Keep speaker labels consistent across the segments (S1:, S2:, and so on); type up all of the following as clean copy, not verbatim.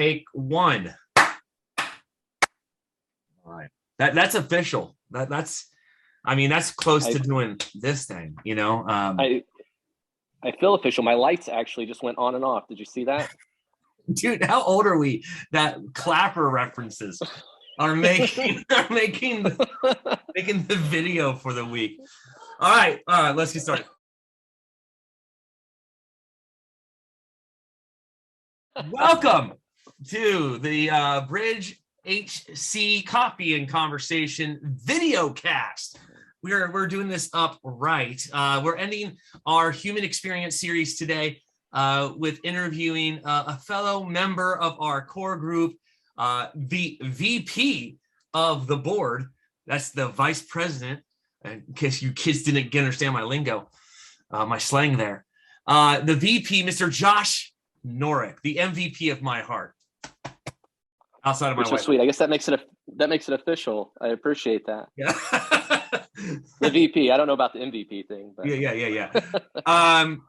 S1: Take one. All right. That's official. That's close to doing this thing, you know.
S2: I feel official. My lights actually just went on and off. Did you see that?
S1: Dude, how old are we that clapper references are making the video for the week? All right, let's get started. Welcome to the BridgeHC Coffee and Conversation video cast. We're doing this upright. We're ending our human experience series today with interviewing a fellow member of our core group, the VP of the board. That's the vice president, in case you kids didn't understand my lingo, my slang there. The VP, Mr. Josh Norick, the MVP of my heart. Outside of my
S2: wife. So sweet. I guess that makes it official. I appreciate that.
S1: Yeah.
S2: The VP. I don't know about the MVP thing, but
S1: yeah.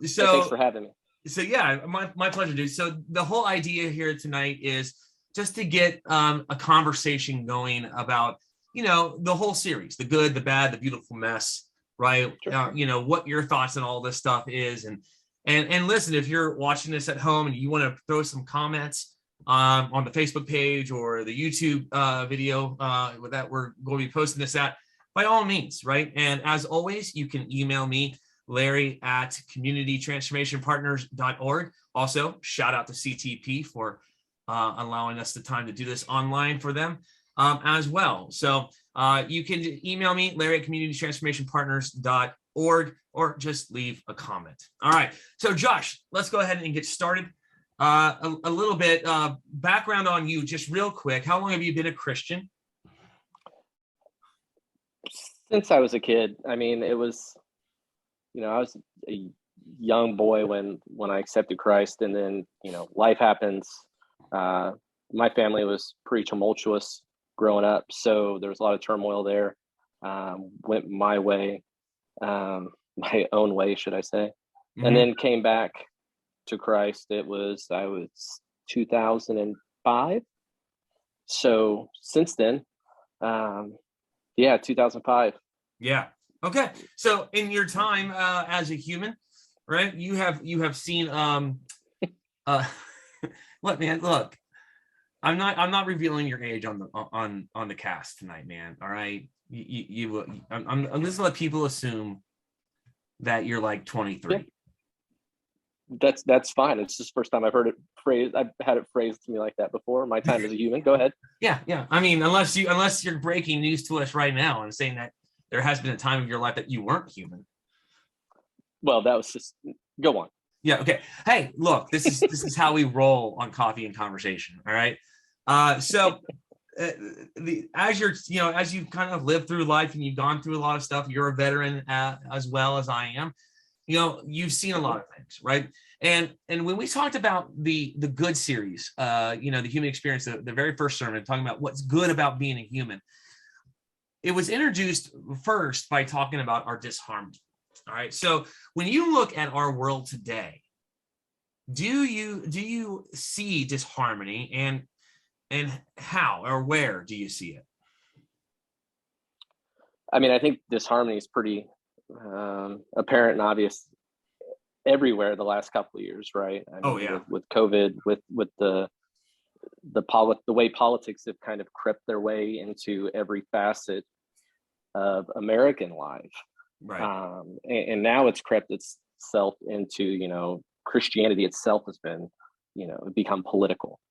S1: So
S2: thanks for having me.
S1: So yeah, my pleasure, dude. So the whole idea here tonight is just to get a conversation going about, you know, the whole series, the good, the bad, the beautiful mess, right?
S2: Sure.
S1: You know, what your thoughts on all this stuff is, and listen, if you're watching this at home and you want to throw some comments on the Facebook page or the YouTube video that we're going to be posting this at, by all means, right? And as always, you can email me, Larry at communitytransformationpartners.org. Also, shout out to CTP for allowing us the time to do this online for them as well. So you can email me, Larry at communitytransformationpartners.org, or just leave a comment. All right. So Josh, let's go ahead and get started. A little bit background on you, just real quick. How long have you been a Christian?
S2: Since I was a kid. I mean, it was, you know, I was a young boy when I accepted Christ, and then, you know, life happens. My family was pretty tumultuous growing up, so there was a lot of turmoil there. Went my way, my own way, should I say, and then came back to Christ. I was 2005. So since then, 2005.
S1: Yeah. Okay. So in your time as a human, right? You have seen look, man, look. I'm not revealing your age on the cast tonight, man. All right. I'm just gonna let people assume that you're like 23.
S2: Yeah. That's fine. It's just the first time I've heard it phrased. I've had it phrased to me like that before. My time as a human. Go ahead.
S1: Yeah. I mean, unless you're breaking news to us right now and saying that there has been a time of your life that you weren't human.
S2: Well, that was just go on.
S1: Yeah. Okay. Hey, look, this is how we roll on Coffee and Conversation. All right. So as you've kind of lived through life and you've gone through a lot of stuff, you're a veteran as well as I am. You know, you've seen a lot of things, right? And when we talked about the good series, you know, the human experience, the very first sermon, talking about what's good about being a human, it was introduced first by talking about our disharmony. All right. So when you look at our world today, do you see disharmony, and how or where do you see it?
S2: I mean, I think disharmony is pretty apparent and obvious everywhere the last couple of years, right? I mean, with COVID, with the way politics have kind of crept their way into every facet of American life,
S1: right?
S2: And now it's crept itself into, you know, Christianity itself has been, you know, become political,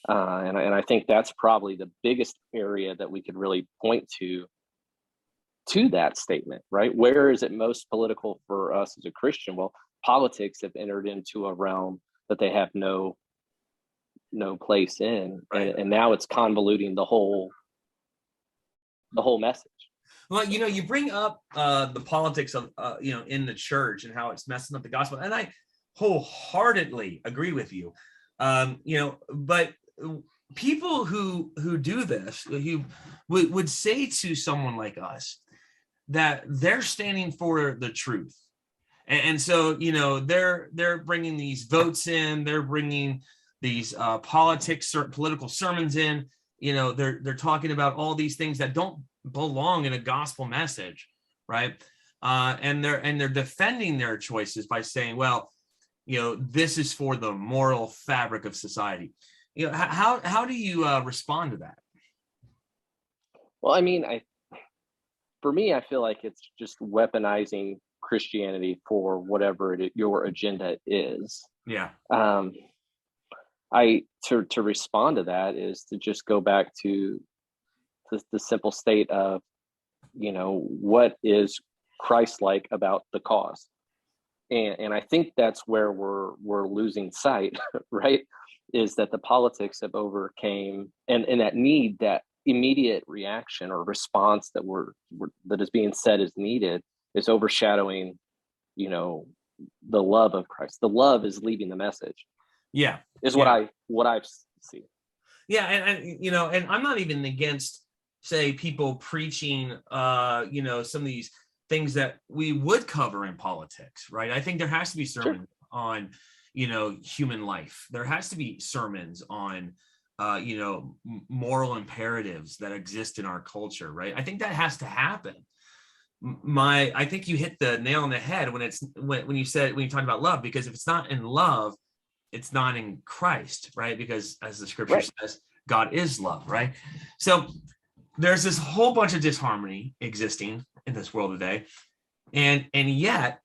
S2: and I think that's probably the biggest area that we could really point to that statement, right? Where is it most political for us as a Christian? Well, politics have entered into a realm that they have no place in, right. and now it's convoluting the whole message.
S1: Well, you know, you bring up the politics of you know, in the church and how it's messing up the gospel, and I wholeheartedly agree with you. You know, but people who do this, who would say to someone like us that they're standing for the truth, and so, you know, they're bringing these votes in, they're bringing these politics or political sermons in. They're talking about all these things that don't belong in a gospel message, right? And they're defending their choices by saying, well, this is for the moral fabric of society. How do you respond to that?
S2: Well, I mean, for me, I feel like it's just weaponizing Christianity for whatever your agenda is.
S1: Yeah.
S2: To respond to that is to just go back to the simple state of, what is Christ-like about the cause, and I think that's where we're losing sight, right? Is that the politics have overcame and that need, that immediate reaction or response that is being said is needed, is overshadowing, the love of Christ. The love is leaving the message.
S1: Yeah,
S2: is what I've seen.
S1: Yeah, and I'm not even against, say, people preaching, some of these things that we would cover in politics, right? I think there has to be sermons on, human life. There has to be sermons on, moral imperatives that exist in our culture, right? I think that has to happen. I think you hit the nail on the head when you talk about love, because if it's not in love, it's not in Christ, right? Because as the scripture says, God is love, right? So there's this whole bunch of disharmony existing in this world today. And yet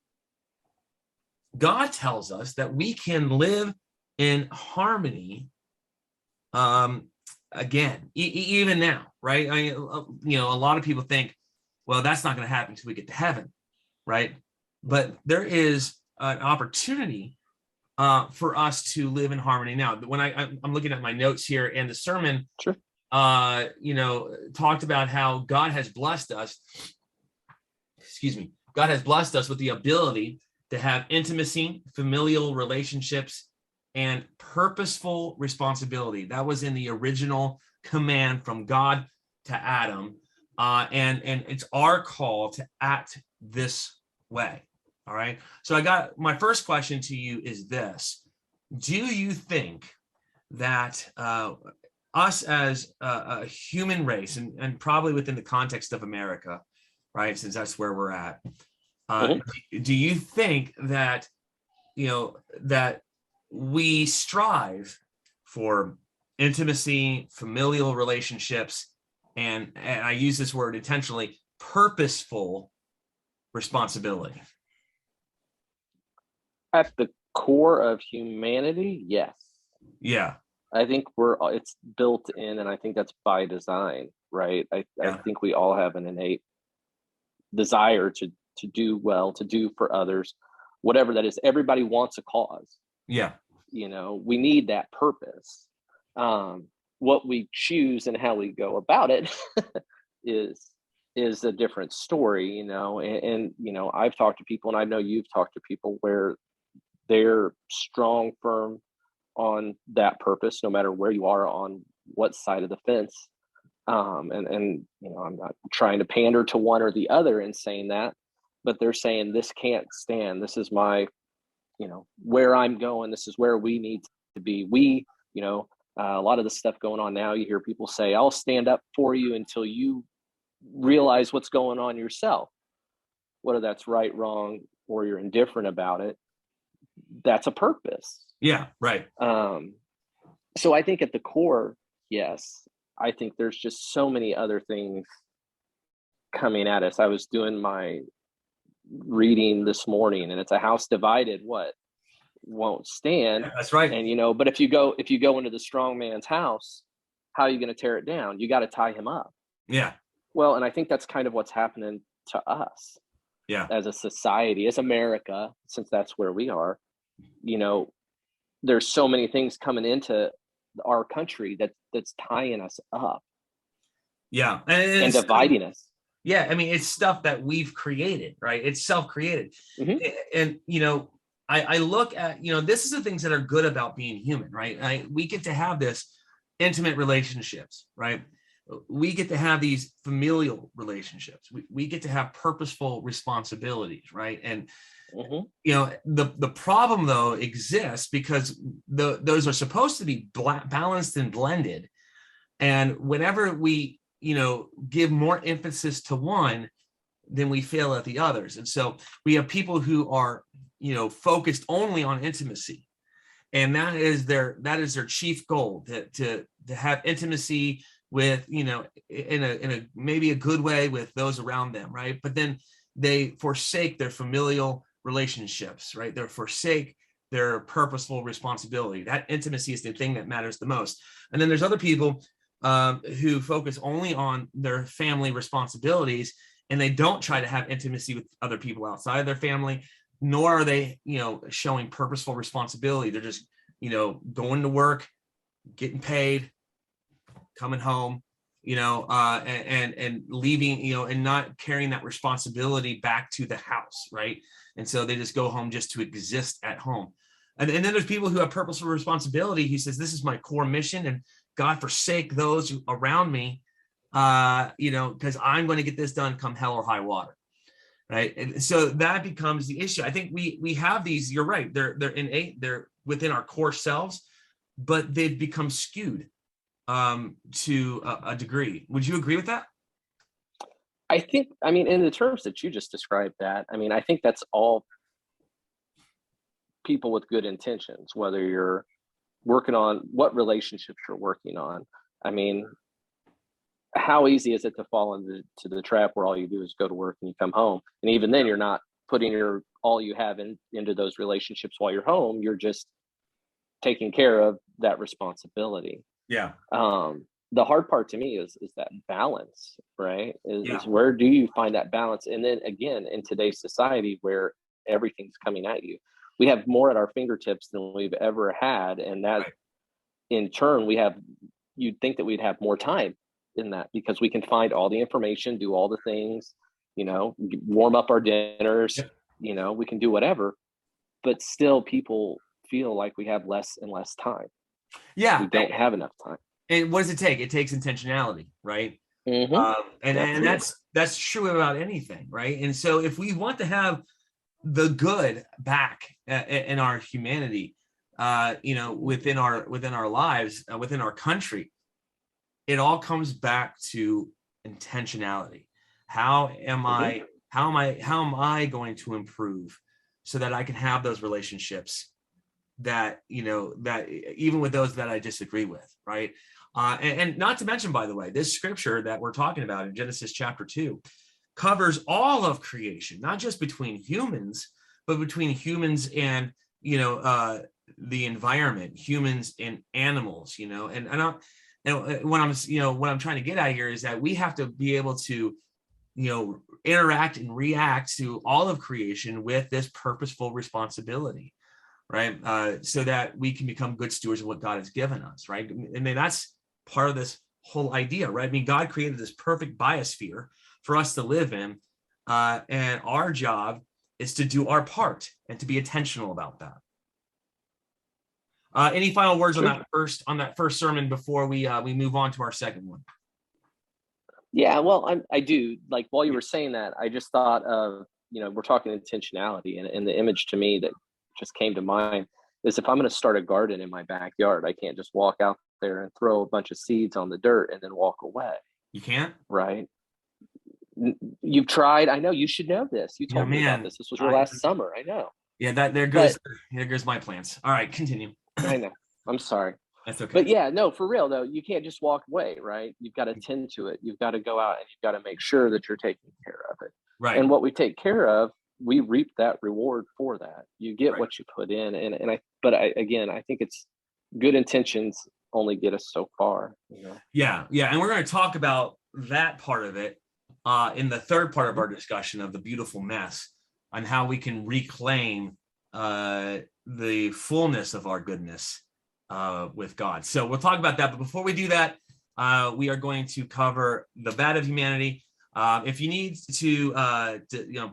S1: God tells us that we can live in harmony again, even now, right? A lot of people think, well, that's not going to happen until we get to heaven, right? But there is an opportunity for us to live in harmony now. When I'm looking at my notes here, and the sermon, talked about how God has blessed us. God has blessed us with the ability to have intimacy, familial relationships, and purposeful responsibility. That was in the original command from God to Adam, and it's our call to act this way. All right. So my first question to you is this: do you think that us as a human race, and probably within the context of America, right, since that's where we're at, do you think that that we strive for intimacy, familial relationships, and I use this word intentionally, purposeful responsibility?
S2: At the core of humanity, yes.
S1: Yeah.
S2: I think it's built in, and I think that's by design, right? I think we all have an innate desire to do well, to do for others, whatever that is. Everybody wants a cause.
S1: Yeah.
S2: We need that purpose. What we choose and how we go about it is a different story, and I've talked to people, and I know you've talked to people where they're strong, firm on that purpose, no matter where you are on what side of the fence. And I'm not trying to pander to one or the other in saying that, but they're saying this can't stand. This is my, where I'm going. This is where we need to be. A lot of the stuff going on now, you hear people say, I'll stand up for you until you realize what's going on yourself, whether that's right, wrong, or you're indifferent about it. That's a purpose.
S1: Yeah, right.
S2: So I think at the core, yes, I think there's just so many other things coming at us. I was doing my reading this morning, and it's a house divided won't stand.
S1: Yeah, that's right.
S2: And but if you go into the strong man's house, how are you going to tear it down? You got to tie him up.
S1: Yeah.
S2: Well, and I think that's kind of what's happening to us.
S1: Yeah.
S2: As a society, as America, since that's where we are, there's so many things coming into our country that's tying us up.
S1: Yeah.
S2: And dividing us.
S1: Yeah. I mean, it's stuff that we've created, right? It's self-created. Mm-hmm. And, I look at, this is the things that are good about being human, right? We get to have this intimate relationships, right? we get to have these familial relationships. We get to have purposeful responsibilities, right? And you know, the problem though exists because those are supposed to be balanced and blended. And whenever we, you know, give more emphasis to one, then we fail at the others. And so we have people who are, you know, focused only on intimacy, and that is their chief goal, to have intimacy with, you know, in a maybe a good way with those around them, right? But then they forsake their familial relationships, right? They forsake their purposeful responsibility. That intimacy is the thing that matters the most. And then there's other people who focus only on their family responsibilities, and they don't try to have intimacy with other people outside of their family, nor are they, you know, showing purposeful responsibility. They're just, you know, going to work, getting paid, coming home, you know, and leaving, you know, and not carrying that responsibility back to the house, right? And so they just go home just to exist at home. And then there's people who have purposeful responsibility. He says, this is my core mission, and God forsake those around me, you know, because I'm going to get this done come hell or high water. Right. And so that becomes the issue. I think we have these, you're right, they're innate, they're within our core selves, but they've become skewed to a degree. Would you agree with that?
S2: I think, I mean, in the terms that you just described that, I mean, I think that's all people with good intentions, whether you're working on what relationships you're working on. I mean, how easy is it to fall into the trap where all you do is go to work and you come home, and even then you're not putting all you have into those relationships while you're home. You're just taking care of that responsibility.
S1: Yeah.
S2: The hard part to me is that balance, right? Is where do you find that balance? And then again, in today's society where everything's coming at you, we have more at our fingertips than we've ever had, and that in turn you'd think that we'd have more time in that, because we can find all the information, do all the things, you know, warm up our dinners, you know, we can do whatever, but still people feel like we have less and less time. We don't have enough time.
S1: And what does it take? It takes intentionality, right? And that's true about anything, right? And so if we want to have the good back in our humanity, you know, within our lives, within our country, it all comes back to intentionality. How am I going to improve so that I can have those relationships that, you know, that even with those that I disagree with, right? And not to mention, by the way, this scripture that we're talking about in Genesis chapter 2 covers all of creation, not just between humans, but between humans and, you know, the environment, humans and animals, you know. And what I'm trying to get at here is that we have to be able to, you know, interact and react to all of creation with this purposeful responsibility, right? So that we can become good stewards of what God has given us, right? And then that's part of this whole idea, right? I mean, God created this perfect biosphere for us to live in, and our job is to do our part and to be intentional about that. Any final words on that first sermon before we move on to our second one?
S2: Yeah, well, I do. Like, while you were saying that, I just thought of, you know, we're talking intentionality, and the image to me that just came to mind is, if I'm going to start a garden in my backyard, I can't just walk out there and throw a bunch of seeds on the dirt and then walk away.
S1: You can't?
S2: Right. You've tried. I know, you should know this. You told me about this. This was your last summer. I know.
S1: Yeah, there goes my plants. All right, continue.
S2: I know. I'm sorry.
S1: That's okay.
S2: But yeah, no, for real though, you can't just walk away, right? You've got to tend to it. You've got to go out and you've got to make sure that you're taking care of it.
S1: Right.
S2: And what we take care of, we reap that reward for that. You get what you put in. But I think it's good intentions only get us so far. You know? Yeah.
S1: And we're going to talk about that part of it in the third part of our discussion of the beautiful mess, on how we can reclaim the fullness of our goodness with God. So we'll talk about that. But before we do that, we are going to cover the bad of humanity. If you need to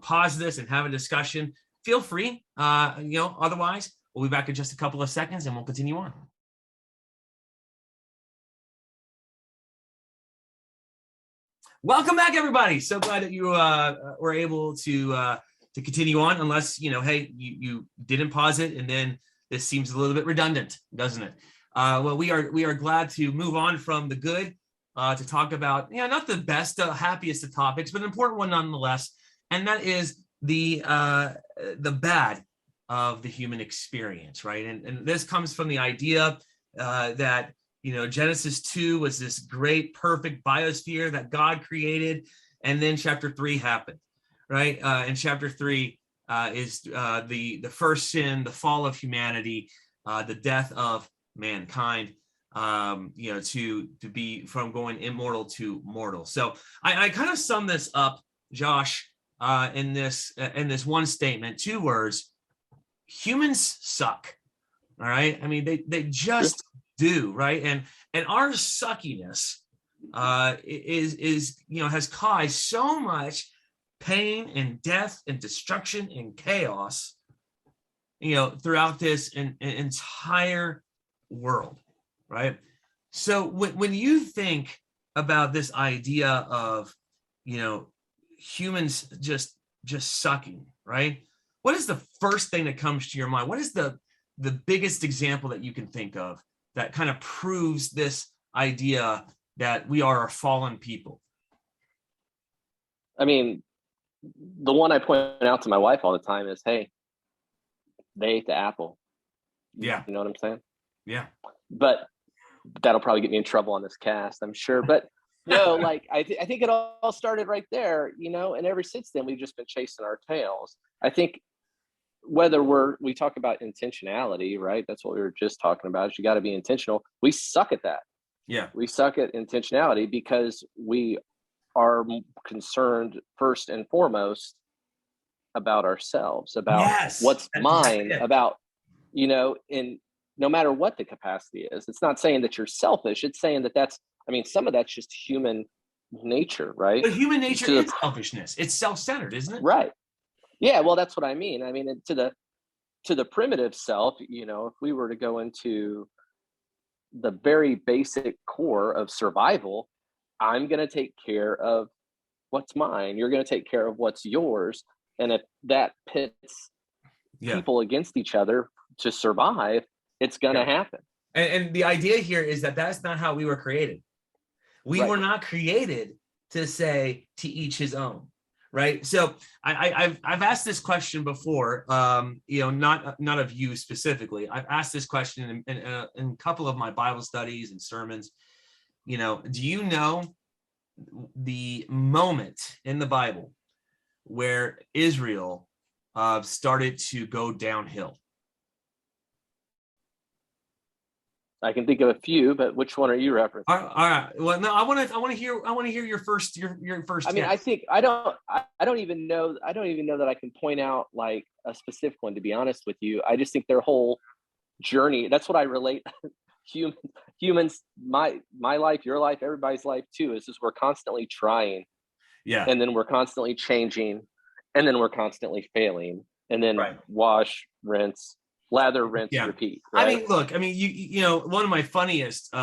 S1: pause this and have a discussion, feel free. Otherwise, we'll be back in just a couple of seconds and we'll continue on. Welcome back, everybody. So glad that you were able to continue on, unless, hey, you didn't pause it, and then this seems a little bit redundant, doesn't it? Well, we are glad to move on from the good to talk about, not the best, happiest of topics, but an important one nonetheless, and that is the bad of the human experience, right? And this comes from the idea that Genesis 2 was this great, perfect biosphere that God created, and then chapter 3 happened, right? And chapter 3 is the first sin, the fall of humanity, the death of mankind, to be from going immortal to mortal. So I kind of sum this up, Josh, in this one statement, 2 words: humans suck. All right. I mean, they just do, right? And our suckiness is has caused so much pain and death and destruction and chaos, throughout this entire world, right? So when you think about this idea of humans just sucking, right? What is the first thing that comes to your mind? What is the biggest example that you can think of that kind of proves this idea that we are a fallen people?
S2: I mean, the one I point out to my wife all the time is, hey, they ate the apple.
S1: Yeah.
S2: You know what I'm saying?
S1: Yeah.
S2: But that'll probably get me in trouble on this cast, I'm sure. But no, like I think it all started right there, and ever since then we've just been chasing our tails. I think whether we talk about intentionality, right? That's what we were just talking about. Is you got to be intentional. We suck at that.
S1: Yeah.
S2: We suck at intentionality because we are concerned first and foremost about ourselves, about what's mine, about, in no matter what the capacity is. It's not saying that you're selfish. It's saying that some of that's just human nature, right?
S1: But human nature is selfishness. It's self-centered, isn't it?
S2: Right. Yeah, well, that's what I mean. I mean, to the primitive self, if we were to go into the very basic core of survival, I'm going to take care of what's mine. You're going to take care of what's yours. And if that pits people against each other to survive, it's going to happen.
S1: And the idea here is that that's not how we were created. We were not created to say to each his own. Right. So I've asked this question before, not of you specifically. I've asked this question in a couple of my Bible studies and sermons. Do you know the moment in the Bible where Israel started to go downhill?
S2: I can think of a few, but which one are you referencing?
S1: All right. Well, no, I want to hear your first.
S2: I mean, guess. I don't even know that I can point out like a specific one, to be honest with you. I just think their whole journey. That's what I relate. Humans, my life, your life, everybody's life too. Is we're constantly trying, and then we're constantly changing, and then we're constantly failing, and then wash, rinse. Lather, rinse, repeat. Right?
S1: I mean, look, you one of my funniest,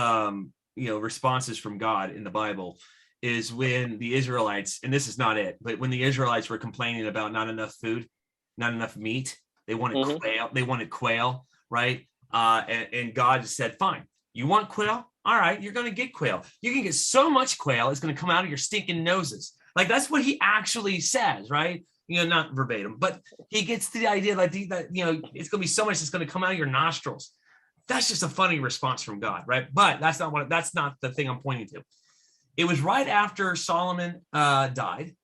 S1: responses from God in the Bible is when the Israelites, and this is not it, but when the Israelites were complaining about not enough food, not enough meat, they wanted quail. They wanted quail, right? And God said, "Fine, you want quail? All right, you're going to get quail. You can get so much quail, it's going to come out of your stinking noses." Like that's what He actually says, right? Not verbatim, but he gets to the idea that it's going to be so much that's going to come out of your nostrils. That's just a funny response from God, right? But that's not the thing I'm pointing to. It was right after Solomon died,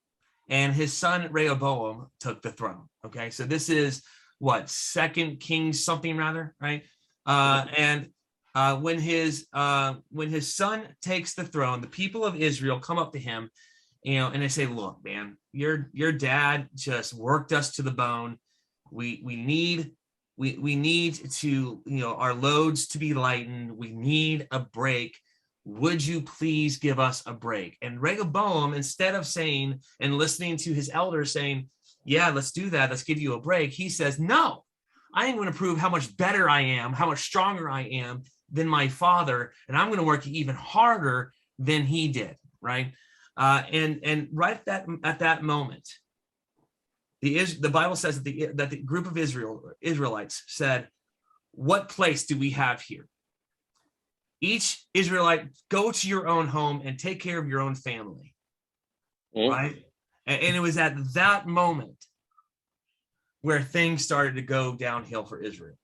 S1: and his son Rehoboam took the throne. Okay, so this is what, 2 Kings something rather, right? And when his son takes the throne, the people of Israel come up to him, and they say, "Look, man, your dad just worked us to the bone. We need to, our loads to be lightened. We need a break. Would you please give us a break?" And Rehoboam, instead of saying and listening to his elders saying, "Yeah, let's do that. Let's give you a break," he says, "No, I am going to prove how much better I am, how much stronger I am than my father, and I'm going to work even harder than he did." Right. And right at that moment, the Bible says that the group of Israelites said, "What place do we have here? Each Israelite, go to your own home and take care of your own family." Right? And it was at that moment where things started to go downhill for Israel.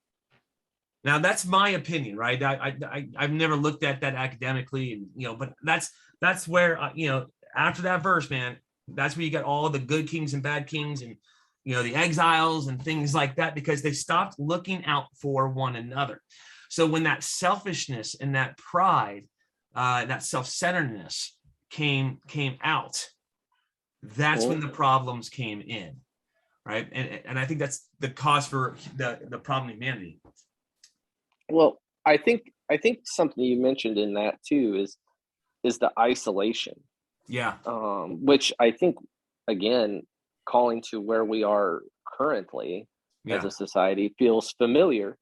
S1: Now, that's my opinion, right? I've never looked at that academically, and but that's where after that verse, man, that's where you got all the good kings and bad kings, and the exiles and things like that, because they stopped looking out for one another. So when that selfishness and that pride, that self-centeredness came out, that's when the problems came in, right? And I think that's the cause for the problem in humanity.
S2: Well, I think something you mentioned in that too is the isolation.
S1: Yeah.
S2: Which I think, again, calling to where we are currently as a society feels familiar,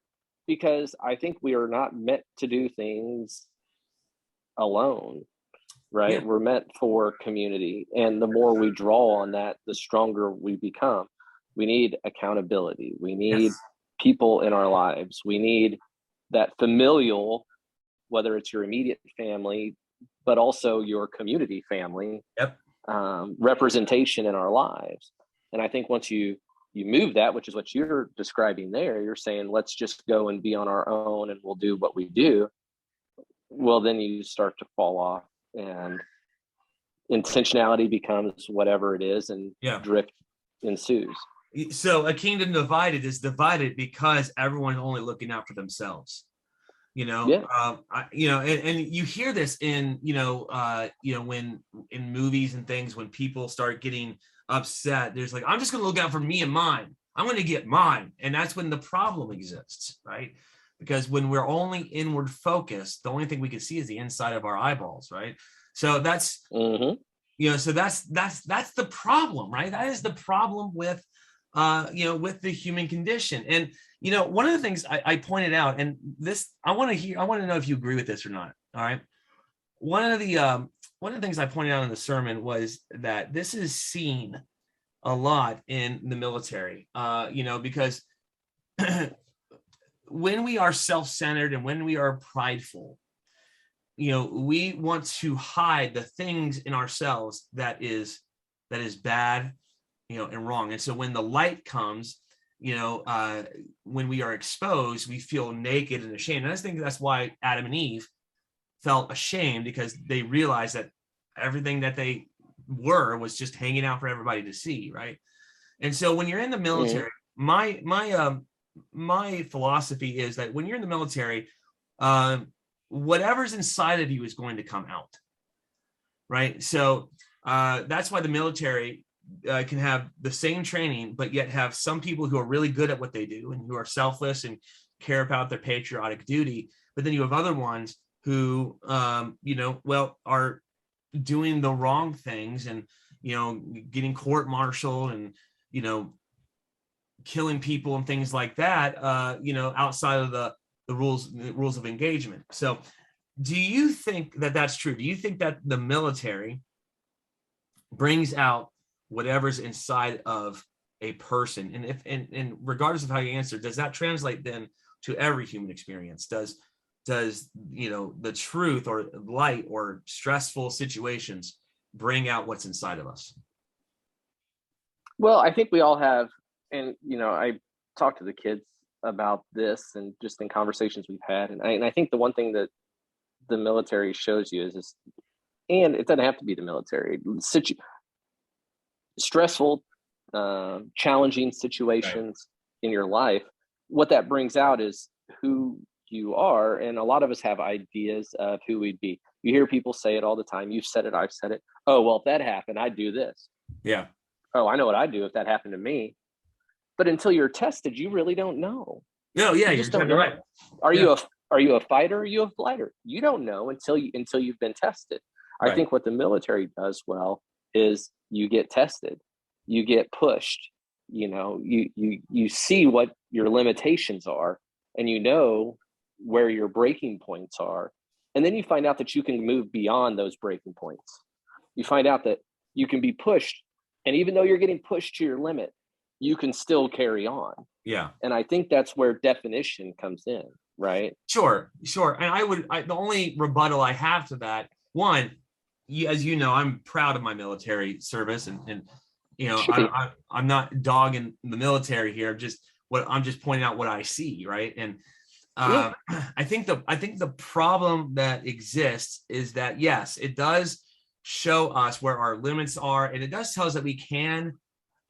S2: because I think we are not meant to do things alone, right?
S1: Yeah.
S2: We're meant for community. And the more we draw on that, the stronger we become. We need accountability. We need people in our lives. We need that familial, whether it's your immediate family, but also your community family, representation in our lives. And I think once you move that, which is what you're describing there, you're saying, let's just go and be on our own and we'll do what we do. Well, then you start to fall off, and intentionality becomes whatever it is, and drift ensues.
S1: So a kingdom divided is divided because everyone's only looking out for themselves. And you hear this in when in movies and things, when people start getting upset, there's like, I'm just going to look out for me and mine. I'm going to get mine. And that's when the problem exists, right? Because when we're only inward focused, the only thing we can see is the inside of our eyeballs, right? So that's so that's the problem, right? That is the problem with with the human condition. And one of the things I pointed out, and this I want to know if you agree with this or not. All right. One of the things I pointed out in the sermon was that this is seen a lot in the military, because when we are self-centered and when we are prideful, we want to hide the things in ourselves that is bad, and wrong. And so when the light comes, when we are exposed, we feel naked and ashamed. And I think that's why Adam and Eve felt ashamed, because they realized that everything that they were was just hanging out for everybody to see, right? And so when you're in the military, my philosophy is that when you're in the military, whatever's inside of you is going to come out, right? So that's why the military can have the same training, but yet have some people who are really good at what they do and who are selfless and care about their patriotic duty. But then you have other ones who, are doing the wrong things and, getting court-martialed and, killing people and things like that, outside of the rules of engagement. So do you think that that's true? Do you think that the military brings out whatever's inside of a person? And regardless of how you answer, does that translate then to every human experience? Does the truth or light or stressful situations bring out what's inside of us?
S2: Well, I think we all have, and I talk to the kids about this, and just in conversations we've had, and I think the one thing that the military shows you is this, and it doesn't have to be the military, stressful, challenging situations in your life, what that brings out is who you are. And a lot of us have ideas of who we'd be. You hear people say it all the time. You've said it, I've said it. Oh, well, if that happened, I'd do this.
S1: Yeah.
S2: Oh, I know what I'd do if that happened to me. But until you're tested, you really don't know.
S1: No, yeah,
S2: you just don't know. Right. Are you a fighter? Or are you a flighter? You don't know until you've been tested. I think what the military does well is you get tested, you get pushed. You see what your limitations are, and where your breaking points are, and then you find out that you can move beyond those breaking points. you find out that you can be pushed, and even though you're getting pushed to your limit, you can still carry on.
S1: Yeah.
S2: And I think that's where definition comes in, right?
S1: Sure. And the only rebuttal I have to that, one, as you know, I'm proud of my military service, and you know, I'm not dogging the military here. I'm just pointing out what I see, right? And I think the problem that exists is that, yes, it does show us where our limits are, and it does tell us that we can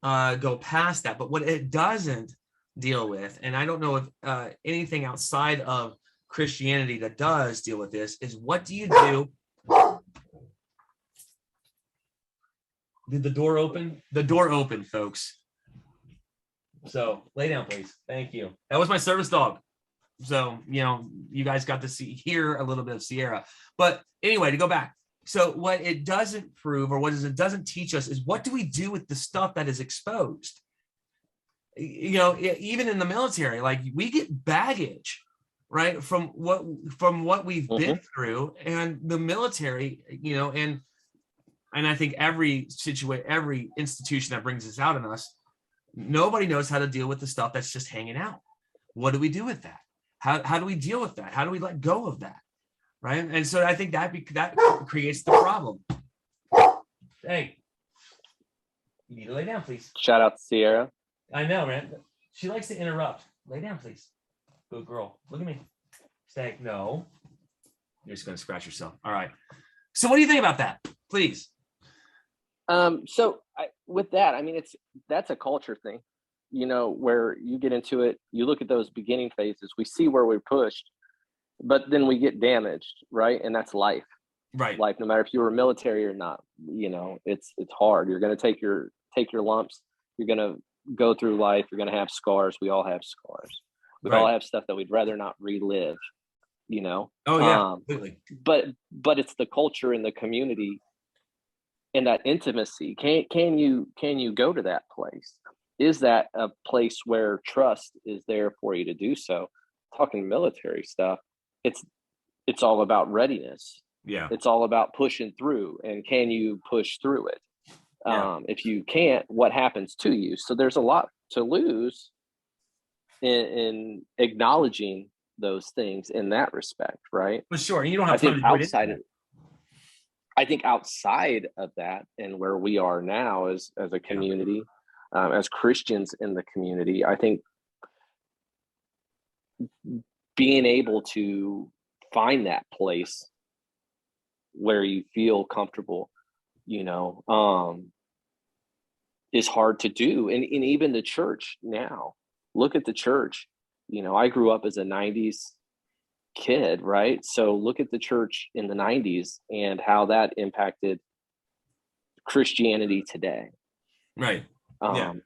S1: go past that. But what it doesn't deal with, and I don't know if anything outside of Christianity that does deal with this, is what do you do? Did the door open? The door opened, folks. So lay down, please. Thank you. That was my service dog. So, you know, you guys got to hear a little bit of Sierra. But anyway, to go back. So what it doesn't prove, or what it doesn't teach us, is what do we do with the stuff that is exposed? You know, even in the military, like, we get baggage, right, from what we've been through, and the military, you know, and I think every institution that brings this out in us, nobody knows how to deal with the stuff that's just hanging out. What do we do with that? How do we deal with that? How do we let go of that? Right. And so I think that creates the problem. Hey, you need to lay down, please.
S2: Shout out to Sierra.
S1: I know, man. She likes to interrupt. Lay down, please. Good girl. Look at me. Stay. No. You're just going to scratch yourself. All right. So what do you think about that? Please.
S2: With that, I mean, that's a culture thing, you know, where you get into it, you look at those beginning phases, we see where we're pushed, but then we get damaged, right? And that's life.
S1: Right.
S2: Life, no matter if you were military or not, you know, it's hard. You're going to take your lumps. You're going to go through life. You're going to have scars. We all have scars. We all have stuff that we'd rather not relive, you know?
S1: Oh yeah, completely.
S2: But it's the culture in the community and that intimacy. Can you go to that place? Is that a place where trust is there for you to do so? Talking military stuff, it's all about readiness.
S1: Yeah.
S2: It's all about pushing through, and can you push through it?
S1: Yeah.
S2: If you can't, what happens to you? So there's a lot to lose in acknowledging those things in that respect, right?
S1: For sure. And you don't have time to
S2: I think outside of that, and where we are now as a community, as Christians in the community, I think being able to find that place where you feel comfortable, you know, is hard to do. And even the church now, look at the church. You know, I grew up as a 90s kid, right? So look at the church in the 90s and how that impacted Christianity today.
S1: Right.
S2: And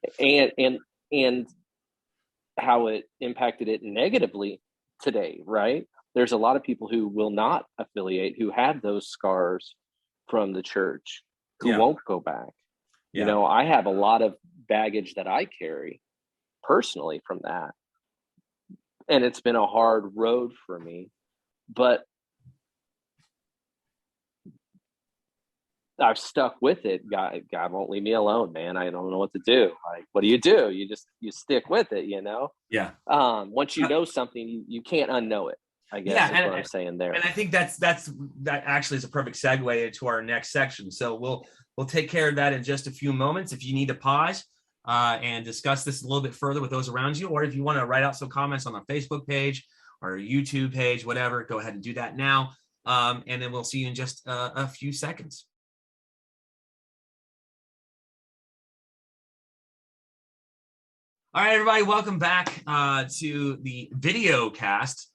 S2: how it impacted it negatively today, right? There's a lot of people who will not affiliate, who have those scars from the church, who won't go back. You know, I have a lot of baggage that I carry personally from that. And it's been a hard road for me, but I've stuck with it. God won't leave me alone, man. I don't know what to do. Like, what do? You stick with it, you know?
S1: Yeah.
S2: Once you know something, you can't unknow it, I guess is what I'm saying there.
S1: And I think that actually is a perfect segue into our next section. So we'll take care of that in just a few moments. If you need to pause and discuss this a little bit further with those around you, or if you want to write out some comments on our Facebook page or YouTube page, whatever, go ahead and do that now. And then we'll see you in just a few seconds. All right, everybody, welcome back to the video cast.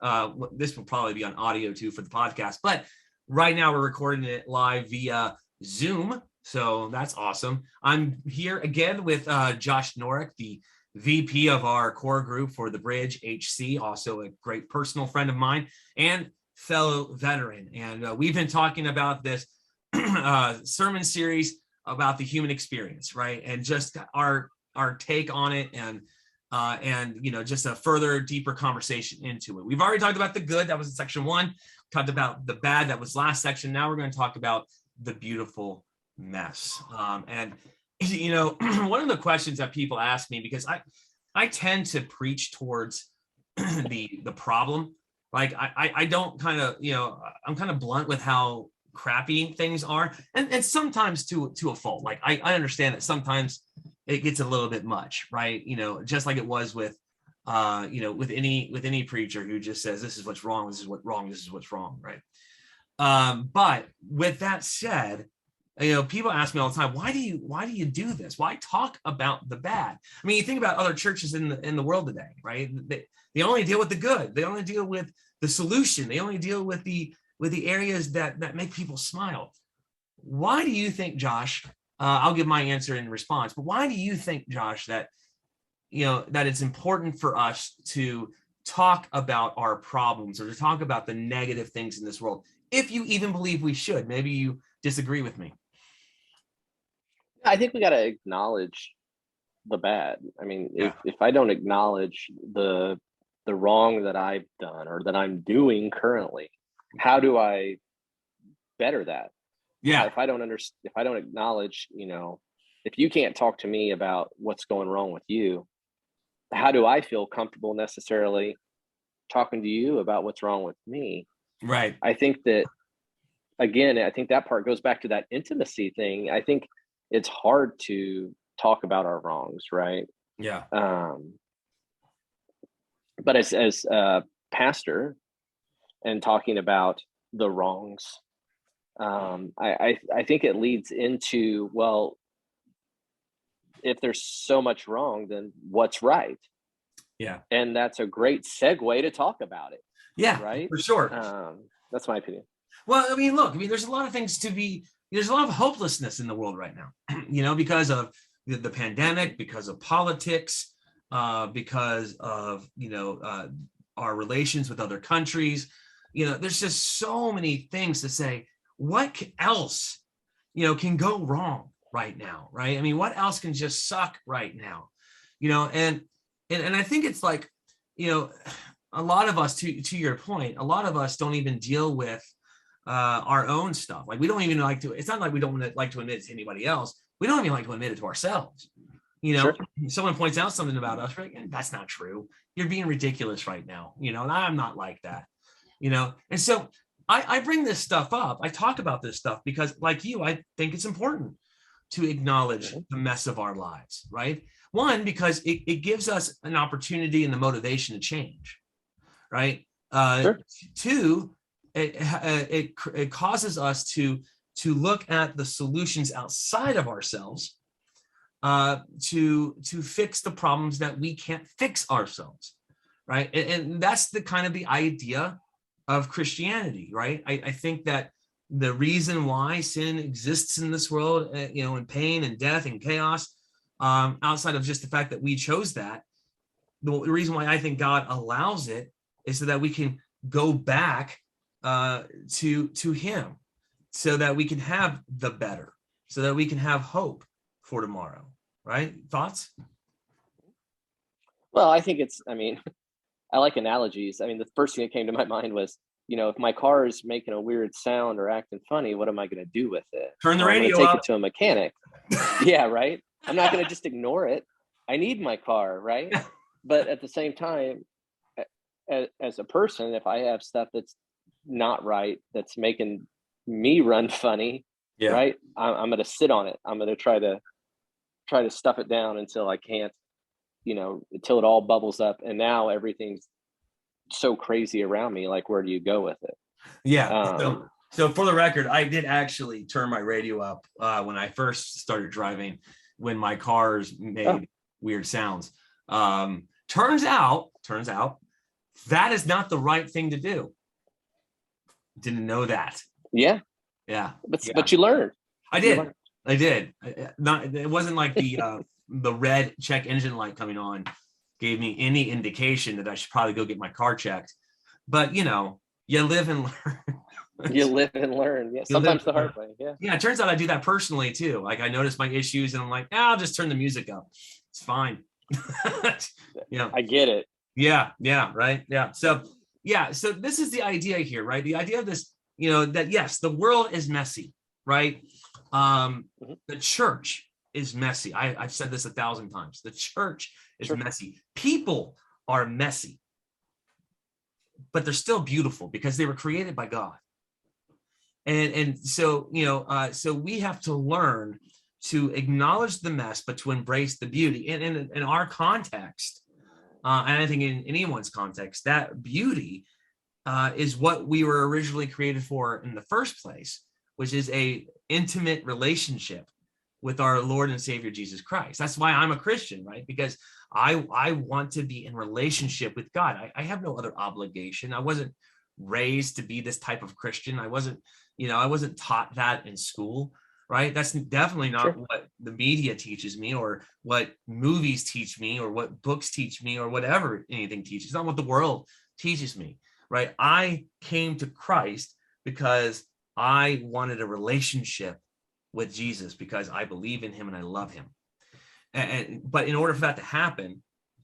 S1: This will probably be on audio too for the podcast, but right now we're recording it live via Zoom. So that's awesome. I'm here again with Josh Norick, the VP of our core group for the BridgeHC, also a great personal friend of mine and fellow veteran. And we've been talking about this sermon series about the human experience, right? And just our take on it, and you know, just a further deeper conversation into it. We've already talked about the good, that was in section 1, talked about the bad, that was last section. Now we're going to talk about the beautiful mess. And you know, one of the questions that people ask me, because I tend to preach towards the problem. Like I don't kind of, you know, I'm kind of blunt with how crappy things are, and sometimes to a fault. Like I understand that sometimes it gets a little bit much, right? You know, just like it was with you know, with any preacher who just says this is what's wrong, this is what's wrong, this is what's wrong, right? But with that said, you know, people ask me all the time, why do you do this? Why talk about the bad? I mean, you think about other churches in the world today, right? They only deal with the good. They only deal with the solution. They only deal with the areas that make people smile. Why do you think, Josh? I'll give my answer in response, but why do you think, Josh, that you know that it's important for us to talk about our problems or to talk about the negative things in this world, if you even believe we should? Maybe you disagree with me.
S2: I think we got to acknowledge the bad. I mean,
S1: Yeah.
S2: if I don't acknowledge the wrong that I've done or that I'm doing currently, how do I better that?
S1: Yeah.
S2: If I don't acknowledge, you know, if you can't talk to me about what's going wrong with you, how do I feel comfortable necessarily talking to you about what's wrong with me?
S1: Right.
S2: I think that, again, I think that part goes back to that intimacy thing. I think it's hard to talk about our wrongs, right?
S1: Yeah.
S2: But as a pastor and talking about the wrongs, I think it leads into, well, if there's so much wrong, then what's right?
S1: Yeah.
S2: And that's a great segue to talk about it.
S1: Yeah,
S2: right.
S1: For sure.
S2: That's my opinion.
S1: Well, I mean, look, I mean, there's a lot of things there's a lot of hopelessness in the world right now, you know, because of the pandemic, because of politics, because of, you know, our relations with other countries. You know, there's just so many things to say. What else, you know, can go wrong right now, right? I mean, what else can just suck right now, you know? And I think it's like, you know, a lot of us, to your point, a lot of us don't even deal with our own stuff. Like we don't even like to. It's not like we don't like to admit it to anybody else. We don't even like to admit it to ourselves. You know, sure. Someone points out something about us, right? That's not true. You're being ridiculous right now. You know, and I'm not like that. You know, and so I bring this stuff up. I talk about this stuff because, like you, I think it's important to acknowledge the mess of our lives, right? One, because it gives us an opportunity and the motivation to change, right? Sure. Two, it causes us to look at the solutions outside of ourselves, to fix the problems that we can't fix ourselves, right? And that's the kind of the idea of Christianity, right? I think that the reason why sin exists in this world, you know, in pain and death and chaos, outside of just the fact that we chose that, the reason why I think God allows it is so that we can go back to Him, so that we can have the better, so that we can have hope for tomorrow, right? Thoughts?
S2: Well, I think I mean, I like analogies. I mean, the first thing that came to my mind was, you know, if my car is making a weird sound or acting funny, what am I going to do with it?
S1: Turn the radio
S2: take
S1: up.
S2: It to a mechanic. Yeah, right. I'm not going to just ignore it. I need my car, right? But at the same time, as a person, if I have stuff that's not right, that's making me run funny, right? I'm going to sit on it. I'm going to try to stuff it down until I can't, you know, until it all bubbles up. And now everything's so crazy around me. Like, where do you go with it?
S1: Yeah. So for the record, I did actually turn my radio up when I first started driving, when my cars made weird sounds. Turns out that is not the right thing to do. Didn't know that.
S2: Yeah. But you learned.
S1: I did. It wasn't like the red check engine light coming on gave me any indication that I should probably go get my car checked. But you know, you live and learn.
S2: You live and learn. Yeah. Sometimes the hard way. Yeah.
S1: Yeah. It turns out I do that personally too. Like I notice my issues and I'm like, I'll just turn the music up. It's fine. Yeah.
S2: I get it.
S1: Yeah. Right. Yeah. So this is the idea here, right? The idea of this, you know, that yes, the world is messy, right? The church is messy. I've said this 1,000 times. The church is
S2: Sure.
S1: messy. People are messy, but they're still beautiful because they were created by God. And so, so we have to learn to acknowledge the mess, but to embrace the beauty. And in our context, and I think in anyone's context, that beauty is what we were originally created for in the first place, which is a intimate relationship with our Lord and Savior Jesus Christ. That's why I'm a Christian, right? Because I want to be in relationship with God. I have no other obligation. I wasn't raised to be this type of Christian. I wasn't taught that in school, right? That's definitely not
S2: Sure.
S1: what the media teaches me, or what movies teach me, or what books teach me, or whatever anything teaches. It's not what the world teaches me, right? I came to Christ because I wanted a relationship with Jesus, because I believe in him and I love him. But in order for that to happen,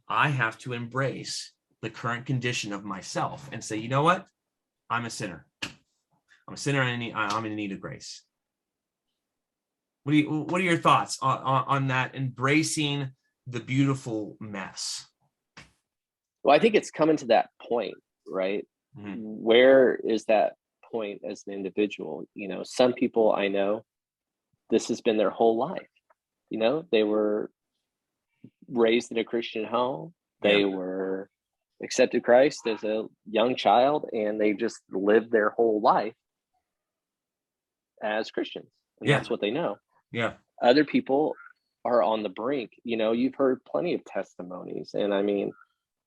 S1: I have to embrace the current condition of myself and say, you know what? I'm a sinner. I'm a sinner and I'm in need of grace. What are your thoughts on that, embracing the beautiful mess?
S2: Well, I think it's coming to that point, right?
S1: Mm-hmm.
S2: Where is that point as an individual? Some people I know, this has been their whole life. They were raised in a Christian home. They were accepted Christ as a young child, and they just lived their whole life as Christians. And that's what they know.
S1: Yeah.
S2: Other people are on the brink. You've heard plenty of testimonies. And I mean,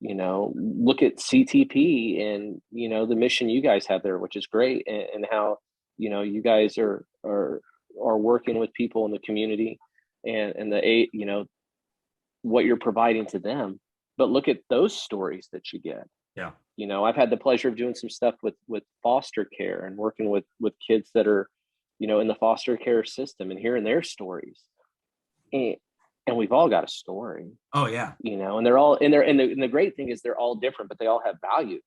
S2: look at CTP and, the mission you guys have there, which is great. And how, you guys are working with people in the community and what you're providing to them. But look at those stories that you get.
S1: Yeah.
S2: I've had the pleasure of doing some stuff with foster care and working with kids that are, in the foster care system, and hearing their stories. And we've all got a story.
S1: Oh yeah.
S2: And they're all in there. And the great thing is they're all different, but they all have value.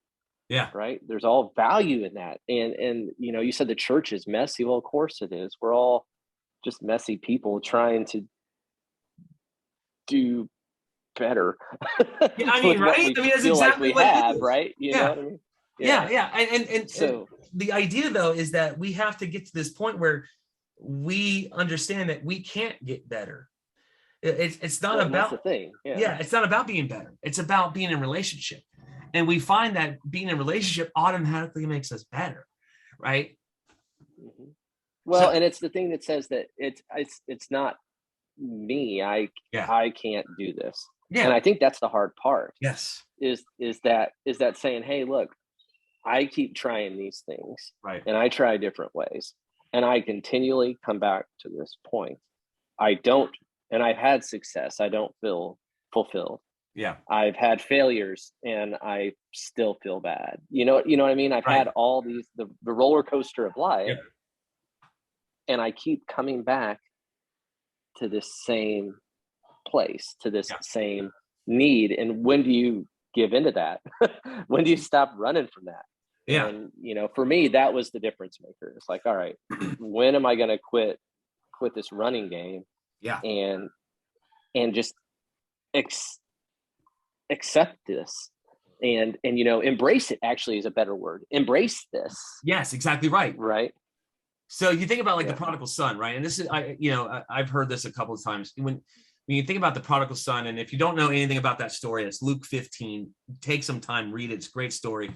S1: Yeah.
S2: Right. There's all value in that. And you said the church is messy. Well, of course it is. We're all just messy people trying to do better.
S1: Yeah, I mean, right? I mean, that's exactly
S2: what we have, right? You know what I mean?
S1: Yeah. And so the idea, though, is that we have to get to this point where we understand that we can't get better. It's not about
S2: that's the thing.
S1: It's not about being better. It's about being in relationship. And we find that being in a relationship automatically makes us better, right?
S2: Mm-hmm. Well, and it's the thing that says that it's not me. I can't do this. Yeah. And I think that's the hard part.
S1: Yes.
S2: Is that saying, hey, look, I keep trying these things,
S1: right?
S2: And I try different ways, and I continually come back to this point. And I've had success. I don't feel fulfilled.
S1: Yeah.
S2: I've had failures and I still feel bad. You know what I mean? I've had all these, the roller coaster of life, and I keep coming back to this same place, to this same need. And when do you give into that? When do you stop running from that?
S1: Yeah.
S2: And, for me, that was the difference maker. It's like, all right, when am I going to quit this running game?
S1: Yeah.
S2: And just accept this and embrace it. Actually is a better word. Embrace this.
S1: Yes, exactly right.
S2: Right.
S1: So you think about the prodigal son, right? And this is, I've heard this a couple of times. When you think about the prodigal son, and if you don't know anything about that story, it's Luke 15. Take some time, read it. It's a great story.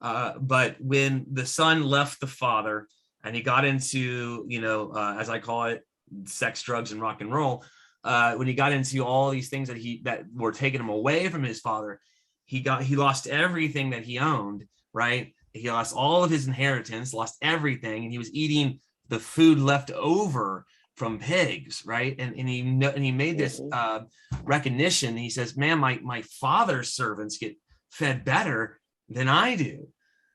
S1: But when the son left the father and he got into, as I call it, sex, drugs, and rock and roll, when he got into all these things that were taking him away from his father, he lost everything that he owned, right? He lost all of his inheritance, lost everything, and he was eating the food left over from pigs, right? And he made this recognition. He says, "Man, my father's servants get fed better than I do,"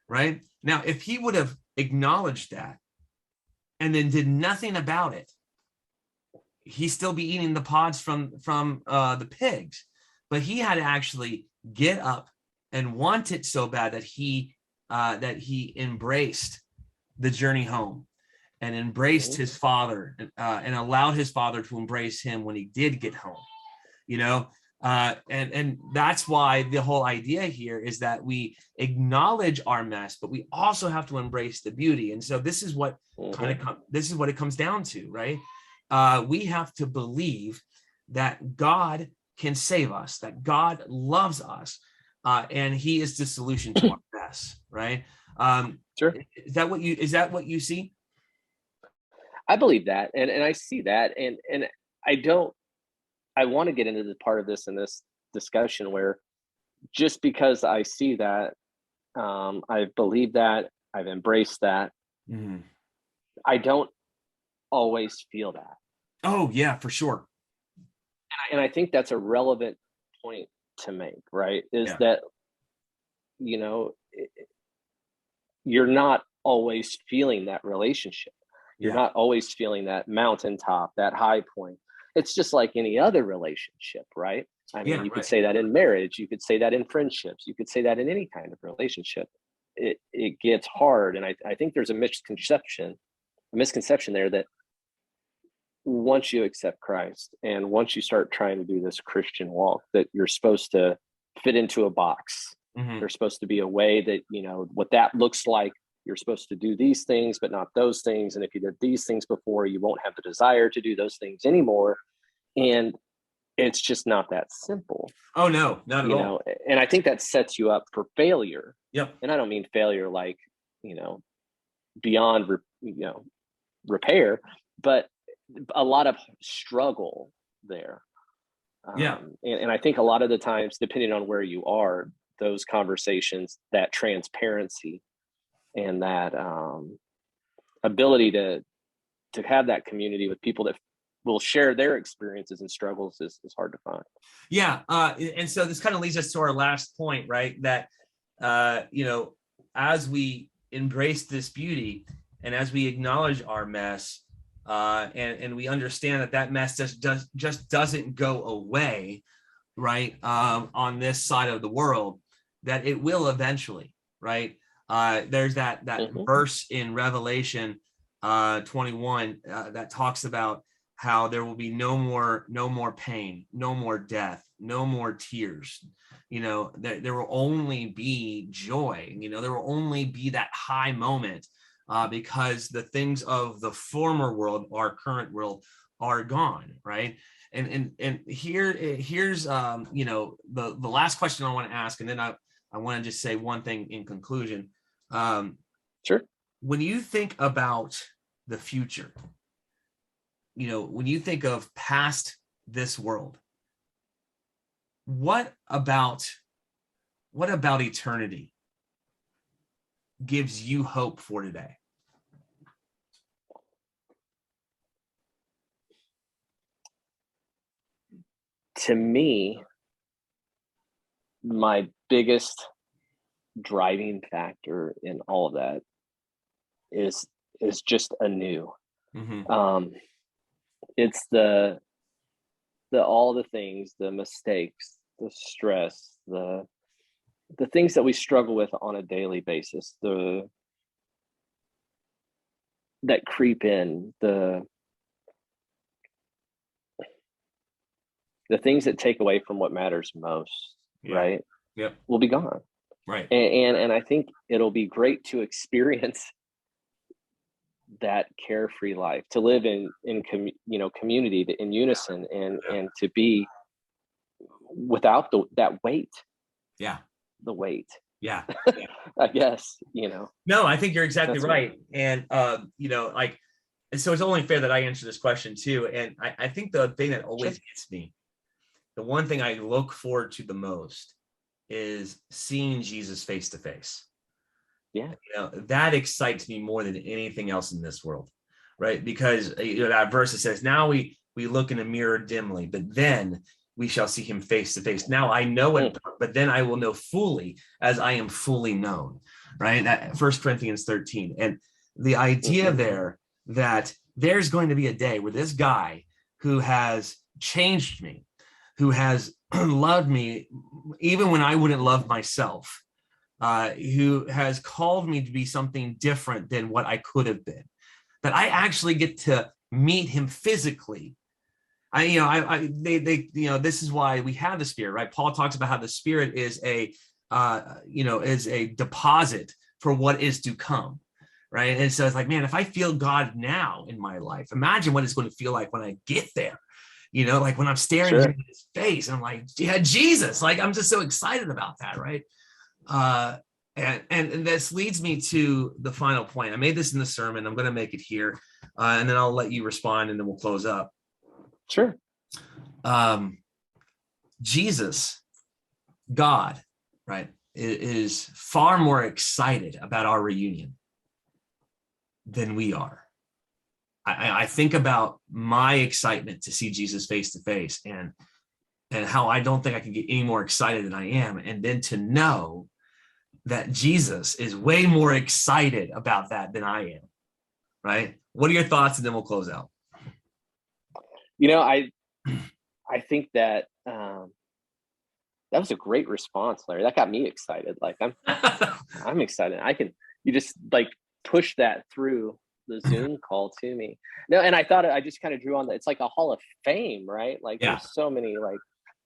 S1: right? Now, if he would have acknowledged that and then did nothing about it, he'd still be eating the pods from the pigs. But he had to actually get up and want it so bad that he embraced the journey home. and embraced his father, and allowed his father to embrace him when he did get home, you know. And that's why the whole idea here is that we acknowledge our mess, but we also have to embrace the beauty. And so this is what this is what it comes down to, right? We have to believe that God can save us, that God loves us, and He is the solution to our mess, right?
S2: Sure.
S1: Is that what you see?
S2: I believe that, and I see that, and I want to get into the part of this in this discussion where just because I see that, I believe that, I've embraced that, I don't always feel that.
S1: Oh yeah, for sure.
S2: And I think that's a relevant point to make, right? Is that, you know, you're not always feeling that relationship. You're not always feeling that mountaintop, that high point. It's just like any other relationship, right? I mean, you could say that in marriage, you could say that in friendships, you could say that in any kind of relationship. It gets hard. And I think there's a misconception there that once you accept Christ and once you start trying to do this Christian walk, that you're supposed to fit into a box. There's supposed to be a way that, you know, what that looks like. You're supposed to do these things, but not those things. And if you did these things before, you won't have the desire to do those things anymore. And it's just not that simple.
S1: Oh, no, not at all.
S2: Know? And I think that sets you up for failure.
S1: Yep.
S2: And I don't mean failure like, you know, beyond, repair, but a lot of struggle there. And I think a lot of the times, depending on where you are, those conversations, that transparency, and that ability to have that community with people that will share their experiences and struggles is hard to find.
S1: Yeah. And so this kind of leads us to our last point, right? That, you know, as we embrace this beauty and as we acknowledge our mess, and we understand that mess just doesn't go away, right? On this side of the world, that it will eventually, right? There's that verse in Revelation 21 that talks about how there will be no more pain, no more death, no more tears. You know, there will only be joy. You know, there will only be that high moment because the things of the former world, our current world, are gone, right? And here's you know, the last question I want to ask, and then I want to just say one thing in conclusion.
S2: Sure.
S1: When you think about the future, you know, when you think of past this world, what about eternity gives you hope for today?
S2: To me, my biggest driving factor in all of that is just anew. It's the all the things, the mistakes, the stress, the things that we struggle with on a daily basis, that creep in, the things that take away from what matters most, right?
S1: Yep.
S2: Will be gone.
S1: Right.
S2: And I think it'll be great to experience that carefree life, to live in community, in unison, and to be without that weight.
S1: Yeah.
S2: The weight.
S1: Yeah.
S2: I guess, you know.
S1: No, I think you're exactly right. And, you know, like, so it's only fair that I answer this question too. And I think the thing that always gets me, the one thing I look forward to the most is seeing Jesus face to face.
S2: Yeah.
S1: You know, that excites me more than anything else in this world, right? Because, you know, that verse that says, now we look in a mirror dimly, but then we shall see him face to face. Now I know it, but then I will know fully as I am fully known, right? That 1 Corinthians 13. And the idea there that there's going to be a day where this guy who has changed me, who has loved me even when I wouldn't love myself, who has called me to be something different than what I could have been, that I actually get to meet him physically. This is why we have the Spirit, right? Paul talks about how the Spirit is is a deposit for what is to come, right? And so it's like, man, if I feel God now in my life, imagine what it's going to feel like when I get there. Like when I'm staring him in his face, I'm like, yeah, Jesus, like I'm just so excited about that, right? And this leads me to the final point. I made this in the sermon. I'm going to make it here, and then I'll let you respond, and then we'll close up.
S2: Sure.
S1: Jesus, God, right, is far more excited about our reunion than we are. I think about my excitement to see Jesus face to face, and how I don't think I can get any more excited than I am. And then to know that Jesus is way more excited about that than I am, right? What are your thoughts? And then we'll close out.
S2: I think that that was a great response, Larry. That got me excited. Like I'm excited. You just like push that through the Zoom call to me. No, and I thought I just kind of drew on that. It's like a Hall of Fame, right? Like there's so many like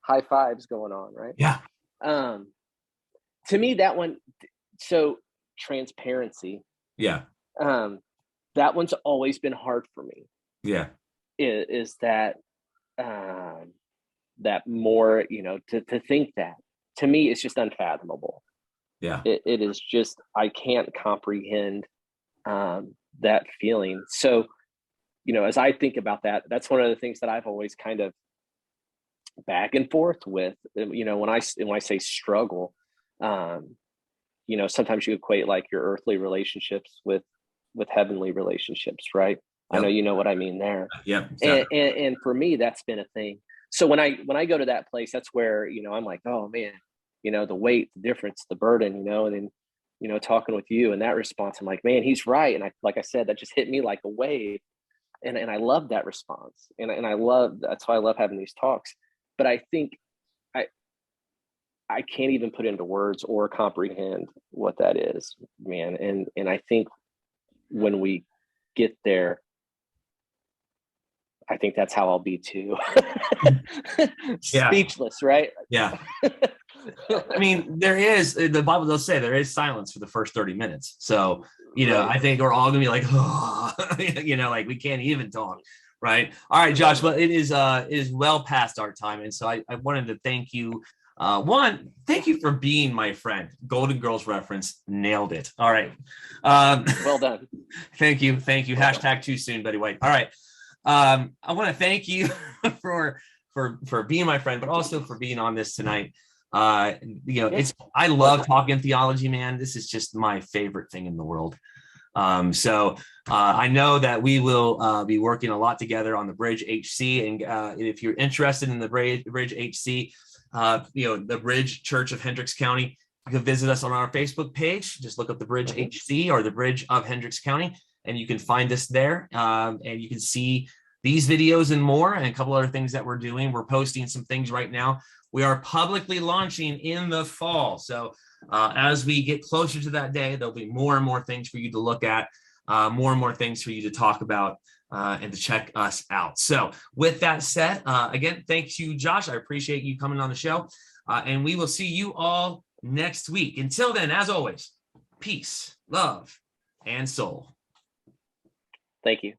S2: high fives going on, right?
S1: Yeah.
S2: To me, that one, so transparency.
S1: Yeah.
S2: That one's always been hard for me.
S1: Yeah.
S2: Is that that more, to think that, to me, it's just unfathomable.
S1: Yeah.
S2: It is just, I can't comprehend that feeling. So, as I think about that, that's one of the things that I've always kind of back and forth with, when I say struggle, sometimes you equate like your earthly relationships with heavenly relationships, right? Yep. I know you know what I mean there.
S1: Yep. Exactly.
S2: And for me, that's been a thing. So when I go to that place, that's where, I'm like, oh man, the weight, the difference, the burden, and then, talking with you and that response, I'm like, man, he's right. And like I said, that just hit me like a wave. And I love that response. And that's why I love having these talks. But I think I can't even put into words or comprehend what that is, man. And I think when we get there, I think that's how I'll be too. Speechless, right?
S1: Yeah. I mean, the Bible does say there is silence for the first 30 minutes. So, right. I think we're all gonna be like, oh, like we can't even talk. Right. All right, Josh, but it is well past our time. And so I wanted to thank you. Thank you for being my friend. Golden Girls reference, nailed it. All right.
S2: Well done.
S1: Thank you. Hashtag too soon, Betty White. All right. I want to thank you for being my friend, but also for being on this tonight. I love talking theology, man. This is just my favorite thing in the world. So I know that we will be working a lot together on the BridgeHC, and if you're interested in the BridgeHC, the Bridge Church of Hendricks County, you can visit us on our Facebook page. Just look up the BridgeHC or the Bridge of Hendricks County, and you can find us there. And you can see these videos and more, and a couple other things that we're doing. We're posting some things right now. We are publicly launching in the fall. So as we get closer to that day, there'll be more and more things for you to look at, more and more things for you to talk about, and to check us out. So with that said, again, thanks you, Josh. I appreciate you coming on the show, and we will see you all next week. Until then, as always, peace, love, and soul.
S2: Thank you.